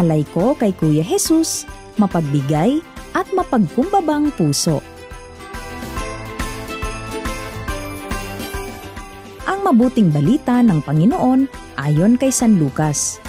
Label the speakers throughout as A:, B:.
A: alay ko kay Kuya Jesus, mapagbigay at mapagkumbabang puso. Ang mabuting balita ng Panginoon ayon kay San Lucas.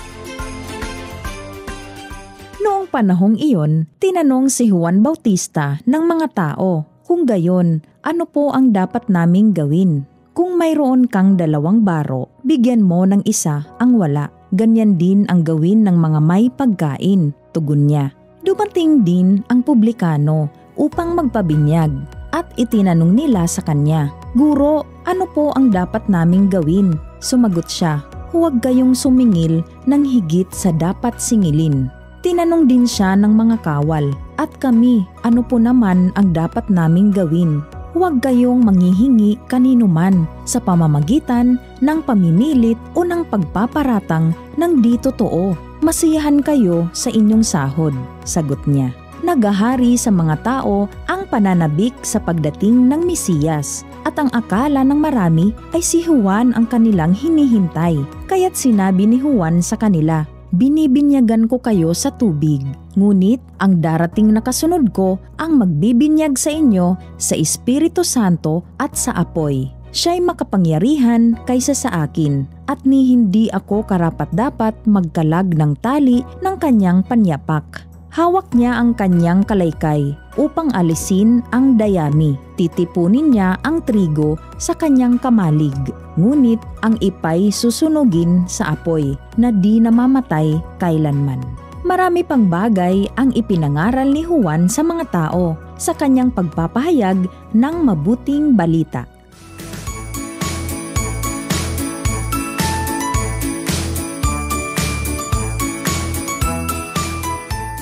A: Noong panahong iyon, tinanong si Juan Bautista ng mga tao, kung gayon, ano po ang dapat naming gawin? Kung mayroon kang 2 baro, bigyan mo ng isa ang wala. Ganyan din ang gawin ng mga may pagkain, tugon niya. Dumating din ang publikano upang magpabinyag at itinanong nila sa kanya, Guro, ano po ang dapat naming gawin? Sumagot siya, huwag kayong sumingil ng higit sa dapat singilin. Tinanong din siya ng mga kawal, at kami, ano po naman ang dapat naming gawin? Huwag kayong manghihingi kanino man sa pamamagitan ng pamimilit o ng pagpaparatang ng di totoo. Masiyahan kayo sa inyong sahod, sagot niya. Nagahari sa mga tao ang pananabik sa pagdating ng Mesiyas at ang akala ng marami ay si Juan ang kanilang hinihintay. Kaya't sinabi ni Juan sa kanila, binibinyagan ko kayo sa tubig, ngunit ang darating na kasunod ko ang magbibinyag sa inyo sa Espiritu Santo at sa apoy. Siya'y makapangyarihan kaysa sa akin, at ni hindi ako karapat-dapat magkalag ng tali ng kanyang panyapak. Hawak niya ang kanyang kalaykay upang alisin ang dayami. Titipunin niya ang trigo sa kanyang kamalig, ngunit ang ipay susunugin sa apoy na di namamatay kailanman. Marami pang bagay ang ipinangaral ni Juan sa mga tao sa kanyang pagpapahayag ng mabuting balita.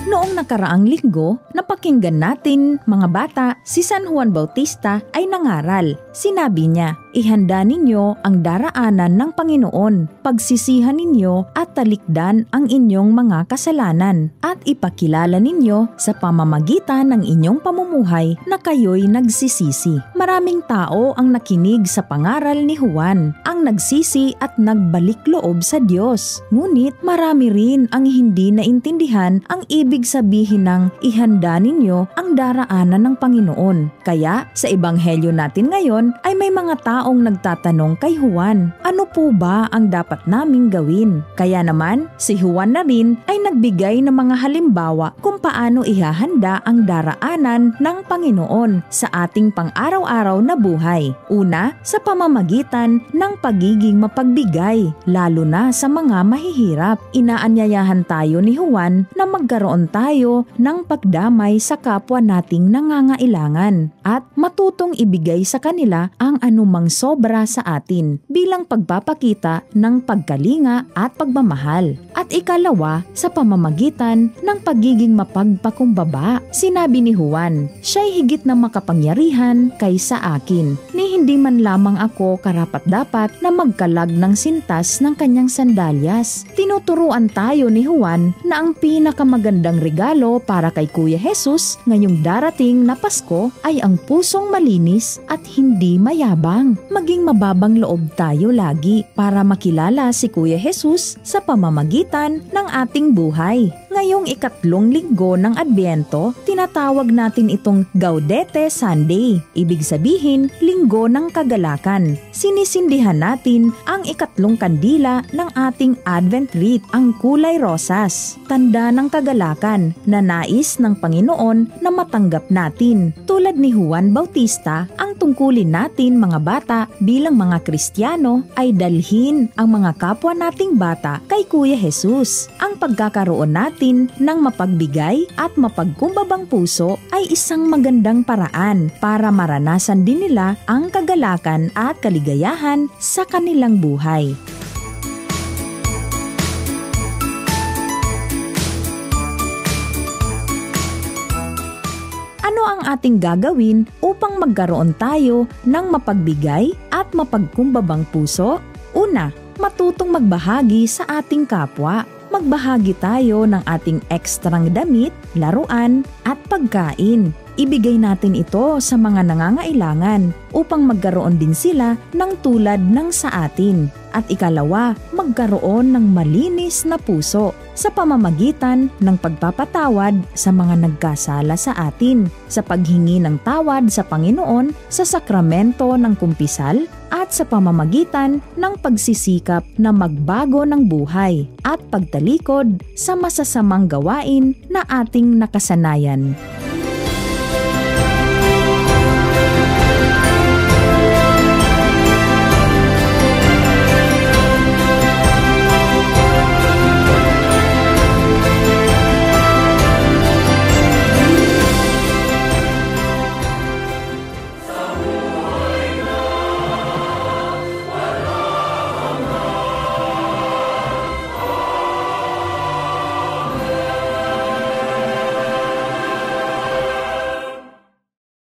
A: Noong nakaraang linggo, napakinggan natin mga bata, si San Juan Bautista ay nangaral. Sinabi niya, ihanda ninyo ang daraanan ng Panginoon, pagsisihan ninyo at talikdan ang inyong mga kasalanan, at ipakilala ninyo sa pamamagitan ng inyong pamumuhay na kayo'y nagsisisi. Maraming tao ang nakinig sa pangaral ni Juan, ang nagsisi at nagbalik loob sa Diyos. Ngunit marami rin ang hindi naintindihan ang ibig sabihin ng ihanda ninyo ang daraanan ng Panginoon. Kaya sa ebanghelyo natin ngayon ay may mga taong nagtatanong kay Juan, ano po ba ang dapat naming gawin? Kaya naman si Juan na rin ay nagbigay ng mga halimbawa kung paano ihahanda ang daraanan ng Panginoon sa ating pang-araw-araw na buhay. Una, sa pamamagitan ng pagiging mapagbigay, lalo na sa mga mahihirap. Inaanyayahan tayo ni Juan na magkaroon tayo ng pagdamay sa kapwa nating nangangailangan at matutong ibigay sa kanila ang anumang sobra sa atin bilang pagpapakita ng pagkalinga at pagmamahal. At ikalawa, sa pamamagitan ng pagiging mapagpakumbaba. Sinabi ni Juan, siya'y higit na makapangyarihan kaysa akin, ni hindi man lamang ako karapat-dapat na magkalag ng sintas ng kanyang sandalyas. Tinuturuan tayo ni Juan na ang pinakamagandang regalo para kay Kuya Jesus ngayong darating na Pasko ay ang pusong malinis at hindi mayabang. Maging mababang loob tayo lagi para makilala si Kuya Jesus sa pamamagitan ng ating buhay. Ngayong 3 linggo ng Adbyento, tinatawag natin itong Gaudete Sunday. Ibig sabihin, linggo ng kagalakan. Sinisindihan natin ang 3 kandila ng ating Advent wreath, ang kulay rosas, tanda ng kagalakan na nais ng Panginoon na matanggap natin. Tulad ni Juan Bautista, ang tungkulin natin mga bata bilang mga Kristiyano ay dalhin ang mga kapwa nating bata kay Kuya Jesus. Ang pagkakaroon natin ng mapagbigay at mapagkumbabang puso ay isang magandang paraan para maranasan din nila ang kagalakan at kaligayahan sa kanilang buhay. Ano ang ating gagawin upang magkaroon tayo ng mapagbigay at mapagkumbabang puso? Una, matutong magbahagi sa ating kapwa. Magbahagi tayo ng ating ekstrang damit, laruan at pagkain. ibigay natin ito sa mga nangangailangan upang magkaroon din sila ng tulad ng sa atin. At ikalawa, magkaroon ng malinis na puso sa pamamagitan ng pagpapatawad sa mga nagkasala sa atin, sa paghingi ng tawad sa Panginoon sa sakramento ng kumpisal at sa pamamagitan ng pagsisikap na magbago ng buhay at pagtalikod sa masasamang gawain na ating nakasanayan.